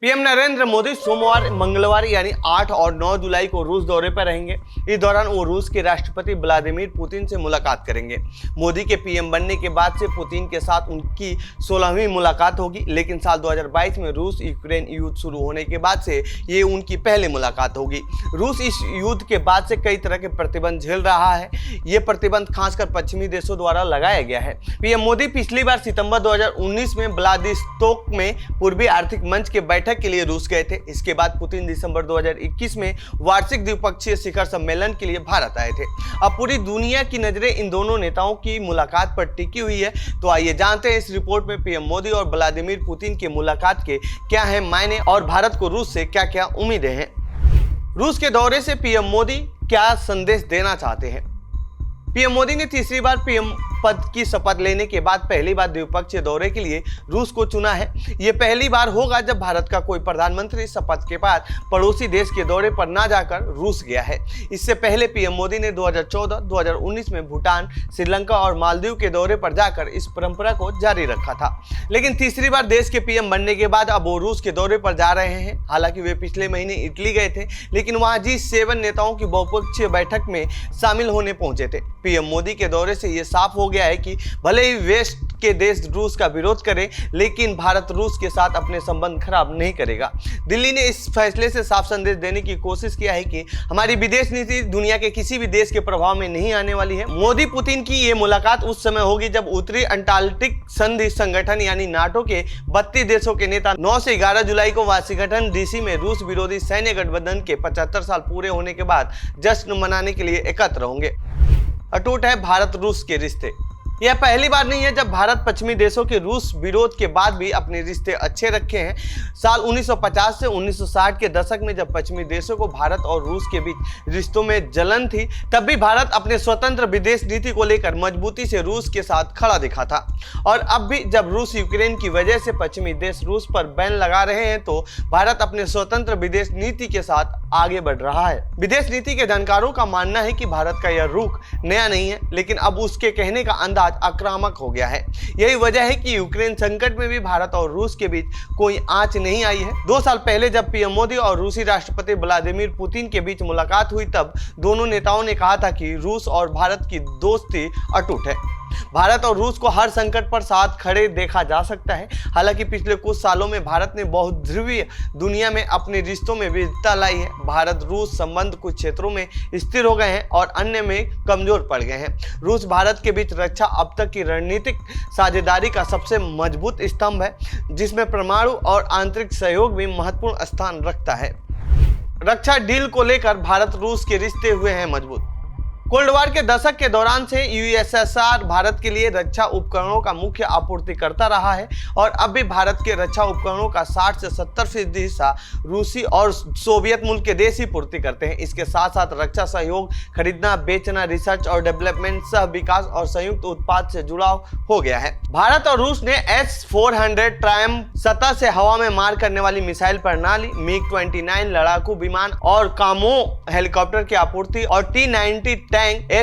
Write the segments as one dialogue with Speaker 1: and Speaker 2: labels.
Speaker 1: PM Narendra Modi सोमवार मंगलवार यानी 8 और 9 जुलाई को रूस दौरे पर रहेंगे। इस दौरान वो रूस के राष्ट्रपति व्लादिमीर पुतिन से मुलाकात करेंगे। मोदी के पीएम बनने के बाद से पुतिन के साथ उनकी 16वीं मुलाकात होगी, लेकिन साल 2022 में रूस यूक्रेन युद्ध शुरू होने के बाद से ये उनकी पहली मुलाकात होगी। रूस इस युद्ध के बाद से कई तरह के प्रतिबंध झेल रहा है। ये प्रतिबंध खासकर पश्चिमी देशों द्वारा लगाया गया है। पीएम मोदी पिछली बार सितंबर 2019 में व्लादिवोस्तोक में पूर्वी आर्थिक मंच के बैठक के लिए रूस गए थे। इसके बाद पुतिन दिसंबर 2021 में वार्षिक द्विपक्षीय शिखर सम्मेलन के लिए भारत आए थे। अब पूरी दुनिया की नजरें इन दोनों नेताओं की मुलाकात पर टिकी हुई है। तो आइए जानते हैं इस रिपोर्ट में पीएम मोदी और व्लादिमीर पुतिन की मुलाकात के क्या है मायने और भारत को रूस से क्या क्या उम्मीदें हैं। रूस के दौरे से पीएम मोदी क्या संदेश देना चाहते हैं। पीएम मोदी ने तीसरी बार पीएम पद की शपथ लेने के बाद पहली बार द्विपक्षीय दौरे के लिए रूस को चुना है। यह पहली बार होगा जब भारत का कोई प्रधानमंत्री शपथ के बाद पड़ोसी देश के दौरे पर ना जाकर रूस गया है। इससे पहले पीएम मोदी ने 2014-2019 में भूटान, श्रीलंका और मालदीव के दौरे पर जाकर इस परंपरा को जारी रखा था। लेकिन तीसरी बार देश के पीएम बनने के बाद अब वो रूस के दौरे पर जा रहे हैं। हालांकि वे पिछले महीने इटली गए थे, लेकिन वहां G7 नेताओं की बहुपक्षीय बैठक में शामिल होने पहुंचे थे। पीएम मोदी के दौरे से यह साफ हो गया है कि भले ही वेस्ट के देश रूस का विरोध करें, लेकिन भारत रूस के साथ अपने संबंध खराब नहीं करेगा। दिल्ली ने इस फैसले से साफ संदेश देने की कोशिश किया है कि हमारी विदेश नीति दुनिया के किसी भी देश के प्रभाव में नहीं आने वाली है। मोदी पुतिन की ये मुलाकात उस समय होगी जब उत्तरी अंटार्कटिक संधि संगठन यानी नाटो के 32 देशों के नेता 9 से 11 जुलाई को वाशिंगटन डीसी में रूस विरोधी सैन्य गठबंधन के 75 साल पूरे होने के बाद जश्न मनाने के लिए एकत्र होंगे। अटूट है भारत रूस के रिश्ते। यह पहली बार नहीं है जब भारत पश्चिमी देशों के रूस विरोध के बाद भी अपने रिश्ते अच्छे रखे हैं। साल 1950 से 1960 के दशक में जब पश्चिमी देशों को भारत और रूस के बीच रिश्तों में जलन थी, तब भी भारत अपने स्वतंत्र विदेश नीति को लेकर मजबूती से रूस के साथ खड़ा दिखा था। और अब भी जब रूस यूक्रेन की वजह से पश्चिमी देश रूस पर बैन लगा रहे हैं, तो भारत अपने स्वतंत्र विदेश नीति के साथ आगे बढ़ रहा है। विदेश नीति के जानकारों का मानना है कि भारत का यह रुख नया नहीं है, लेकिन अब उसके कहने का अंदाज आक्रामक हो गया है। यही वजह है कि यूक्रेन संकट में भी भारत और रूस के बीच कोई आंच नहीं आई है। 2 साल पहले जब पीएम मोदी और रूसी राष्ट्रपति व्लादिमीर पुतिन के बीच मुलाकात हुई, तब दोनों नेताओं ने कहा था कि रूस और भारत की दोस्ती अटूट है। भारत और रूस को हर संकट पर साथ खड़े देखा जा सकता है। हालांकि पिछले कुछ सालों में भारत ने बहुध्रुवीय दुनिया में अपने रिश्तों में विविधता लाई है। भारत रूस संबंध कुछ क्षेत्रों में स्थिर हो गए हैं और अन्य में कमजोर पड़ गए हैं। रूस भारत के बीच रक्षा अब तक की रणनीतिक साझेदारी का सबसे मजबूत स्तंभ है, जिसमें परमाणु और आंतरिक सहयोग भी महत्वपूर्ण स्थान रखता है। रक्षा डील को लेकर भारत रूस के रिश्ते हुए हैं मजबूत। कोल्ड वॉर के दशक के दौरान से यूएसएसआर भारत के लिए रक्षा उपकरणों का मुख्य आपूर्तिकर्ता रहा है और अब भी भारत के रक्षा उपकरणों का 60 से 70% हिस्सा रूसी और सोवियत मुल्क के देश ही पूर्ति करते हैं। इसके साथ साथ रक्षा सहयोग खरीदना, बेचना, रिसर्च और डेवलपमेंट, सह विकास और संयुक्त उत्पाद से जुड़ाव हो गया है। भारत और रूस ने S-400 ट्रायम्फ सतह से हवा में मार करने वाली मिसाइल प्रणाली, MiG-29 लड़ाकू विमान और कामो हेलीकॉप्टर की आपूर्ति और T-90 टैंक,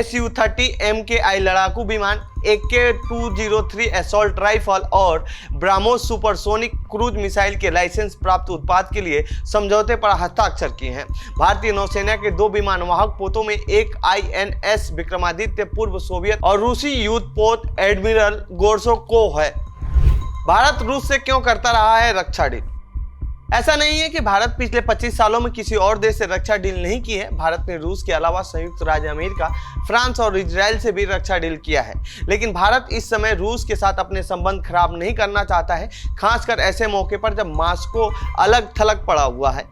Speaker 1: Su-30 MKI लड़ाकू विमान, AK-203 असॉल्ट राइफल और ब्राह्मोस सुपरसोनिक क्रूज मिसाइल के लाइसेंस प्राप्त उत्पाद के लिए समझौते पर हस्ताक्षर किए हैं। भारतीय नौसेना के 2 विमानवाहक पोतों में एक INS विक्रमादित्य पूर्व सोवियत और रूसी युद्धपोत एडमिरल गोर्शकोव है। भारत रूस से क्यों करता रहा है रक्षा डील। ऐसा नहीं है कि भारत पिछले 25 सालों में किसी और देश से रक्षा डील नहीं की है। भारत ने रूस के अलावा संयुक्त राज्य अमेरिका, फ्रांस और इजराइल से भी रक्षा डील किया है। लेकिन भारत इस समय रूस के साथ अपने संबंध खराब नहीं करना चाहता है, खासकर ऐसे मौके पर जब मॉस्को अलग थलग पड़ा हुआ है।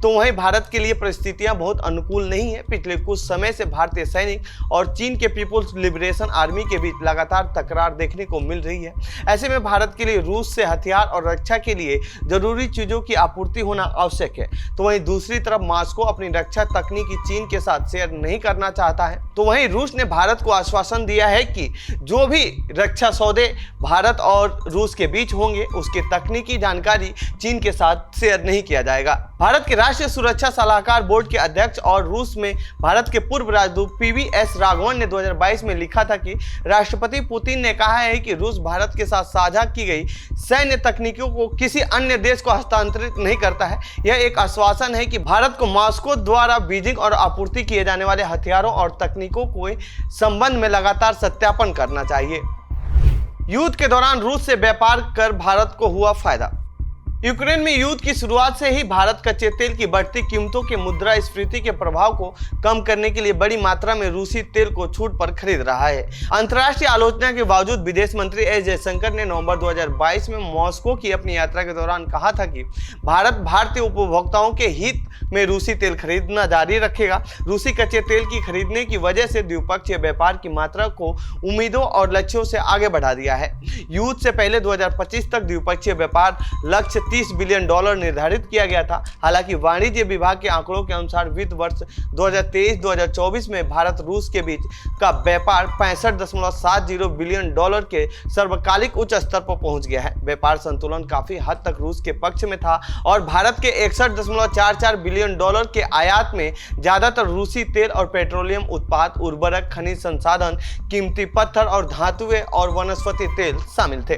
Speaker 1: तो वहीं भारत के लिए परिस्थितियां बहुत अनुकूल नहीं है। पिछले कुछ समय से भारतीय सैनिक और चीन के पीपुल्स लिबरेशन आर्मी के बीच लगातार तकरार देखने को मिल रही है। ऐसे में भारत के लिए रूस से हथियार और रक्षा के लिए जरूरी चीजों की आपूर्ति होना आवश्यक है। तो वहीं दूसरी तरफ मॉस्को अपनी रक्षा तकनीकी चीन के साथ शेयर नहीं करना चाहता है। तो वहीं रूस ने भारत को आश्वासन दिया है कि जो भी रक्षा सौदे भारत और रूस के बीच होंगे, उसकी तकनीकी जानकारी चीन के साथ शेयर नहीं किया जाएगा। भारत के राष्ट्रीय सुरक्षा सलाहकार बोर्ड के अध्यक्ष और रूस में भारत के पूर्व राजदूत PVS राघवन ने 2022 में लिखा था कि राष्ट्रपति पुतिन ने कहा है कि रूस भारत के साथ साझा की गई सैन्य तकनीकों को किसी अन्य देश को हस्तांतरित नहीं करता है। यह एक आश्वासन है कि भारत को मॉस्को द्वारा बीजिंग और आपूर्ति किए जाने वाले हथियारों और तकनीकों के संबंध में लगातार सत्यापन करना चाहिए। युद्ध के दौरान रूस से व्यापार कर भारत को हुआ फायदा। यूक्रेन में युद्ध की शुरुआत से ही भारत कच्चे तेल की बढ़ती कीमतों के मुद्रास्फीति के प्रभाव को कम करने के लिए बड़ी मात्रा में रूसी तेल को छूट पर खरीद रहा है। अंतर्राष्ट्रीय आलोचना के बावजूद विदेश मंत्री एस जयशंकर ने नवंबर 2022 में मॉस्को की अपनी यात्रा के दौरान कहा था कि भारत भारतीय उपभोक्ताओं के हित में रूसी तेल खरीदना जारी रखेगा। रूसी कच्चे तेल की खरीदने की वजह से द्विपक्षीय व्यापार की मात्रा को उम्मीदों और लक्ष्यों से आगे बढ़ा दिया है। युद्ध से पहले 2025 तक द्विपक्षीय व्यापार लक्ष्य $30 बिलियन निर्धारित किया गया था। हालांकि वाणिज्य विभाग के आंकड़ों के अनुसार वित्त वर्ष 2023-2024 में भारत रूस के बीच का व्यापार $65.70 बिलियन के सर्वकालिक उच्च स्तर पर पहुंच गया है। व्यापार संतुलन काफी हद तक रूस के पक्ष में था और भारत के $61.44 बिलियन के आयात में ज्यादातर रूसी तेल और पेट्रोलियम उत्पाद, उर्वरक, खनिज संसाधन, कीमती पत्थर और धातुएं और वनस्पति तेल शामिल थे।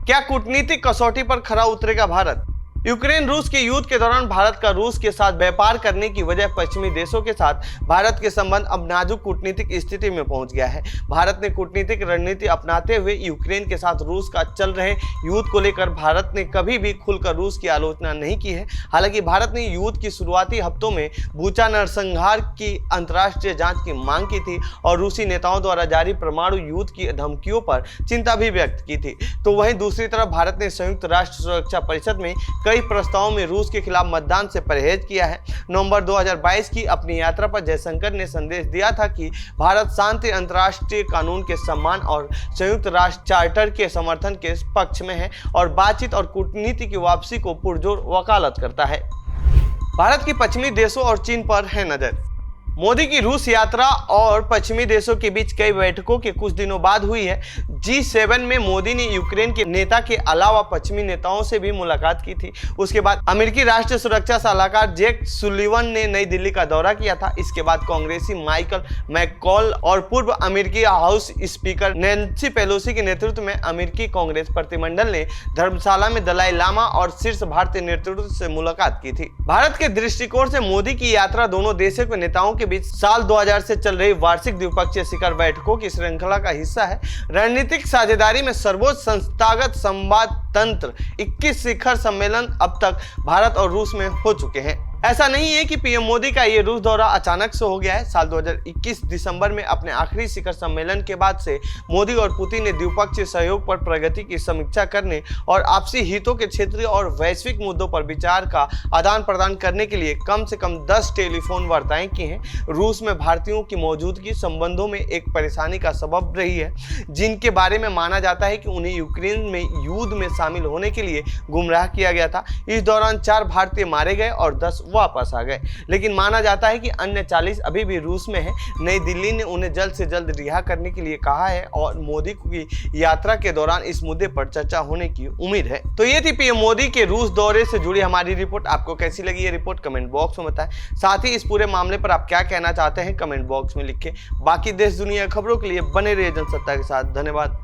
Speaker 1: क्या कूटनीतिक कसौटी पर खरा उतरेगा भारत? यूक्रेन रूस के युद्ध के दौरान भारत का रूस के साथ व्यापार करने की वजह पश्चिमी देशों के साथ भारत के संबंध अब नाजुक कूटनीतिक स्थिति में पहुंच गया है। भारत ने कूटनीतिक रणनीति अपनाते हुए यूक्रेन के साथ रूस का चल रहे युद्ध को लेकर भारत ने कभी भी खुलकर रूस की आलोचना नहीं की है। हालांकि भारत ने युद्ध की शुरुआती हफ्तों में बुचा नरसंहार की अंतर्राष्ट्रीय जांच की मांग की थी और रूसी नेताओं द्वारा जारी परमाणु युद्ध की धमकियों पर चिंता भी व्यक्त की थी। तो वहीं दूसरी तरफ भारत ने संयुक्त राष्ट्र सुरक्षा परिषद में कई प्रस्तावों में रूस के खिलाफ मतदान से परहेज किया है। नवंबर 2022 की अपनी यात्रा पर जयशंकर ने संदेश दिया था कि भारत शांति, अंतर्राष्ट्रीय कानून के सम्मान और संयुक्त राष्ट्र चार्टर के समर्थन के पक्ष में है और बातचीत और कूटनीति की वापसी को पुरजोर वकालत करता है। भारत की पश्चिमी देशों और चीन पर है नजर। मोदी की रूस यात्रा और पश्चिमी देशों के बीच कई बैठकों के कुछ दिनों बाद हुई है। G7 में मोदी ने यूक्रेन के नेता के अलावा पश्चिमी नेताओं से भी मुलाकात की थी। उसके बाद अमेरिकी राष्ट्रीय सुरक्षा सलाहकार जैक सुलिवन ने नई दिल्ली का दौरा किया था। इसके बाद कांग्रेसी माइकल मैककॉल और पूर्व अमेरिकी हाउस स्पीकर नैन्सी पेलोसी के नेतृत्व में अमेरिकी कांग्रेस प्रतिमंडल ने धर्मशाला में दलाई लामा और शीर्ष भारतीय नेतृत्व से मुलाकात की थी। भारत के दृष्टिकोण से मोदी की यात्रा दोनों देशों के नेताओं के बीच साल 2000 से चल रही वार्षिक द्विपक्षीय शिखर बैठकों की श्रृंखला का हिस्सा है। रणनीतिक साझेदारी में सर्वोच्च संस्थागत संवाद तंत्र 21 शिखर सम्मेलन अब तक भारत और रूस में हो चुके हैं। ऐसा नहीं है कि पीएम मोदी का ये रूस दौरा अचानक से हो गया है। साल 2021 दिसंबर में अपने आखिरी शिखर सम्मेलन के बाद से मोदी और पुतिन ने द्विपक्षीय सहयोग पर प्रगति की समीक्षा करने और आपसी हितों के क्षेत्रीय और वैश्विक मुद्दों पर विचार का आदान प्रदान करने के लिए कम से कम 10 टेलीफोन वार्ताएं की हैं। रूस में भारतीयों की मौजूदगी संबंधों में एक परेशानी का सबब रही है, जिनके बारे में माना जाता है कि उन्हें यूक्रेन में युद्ध में शामिल होने के लिए गुमराह किया गया था। इस दौरान 4 भारतीय मारे गए और 10 वापस आ गए, लेकिन माना जाता है कि अन्य 40 अभी भी रूस में हैं। नई दिल्ली ने उन्हें जल्द से जल्द रिहा करने के लिए कहा है और मोदी की यात्रा के दौरान इस मुद्दे पर चर्चा होने की उम्मीद है। तो ये थी पीएम मोदी के रूस दौरे से जुड़ी हमारी रिपोर्ट। आपको कैसी लगी ये रिपोर्ट कमेंट बॉक्स में बताएं। साथ ही इस पूरे मामले पर आप क्या कहना चाहते हैं कमेंट बॉक्स में लिखें। बाकी देश दुनिया खबरों के लिए बने रहिए जनसत्ता के साथ। धन्यवाद।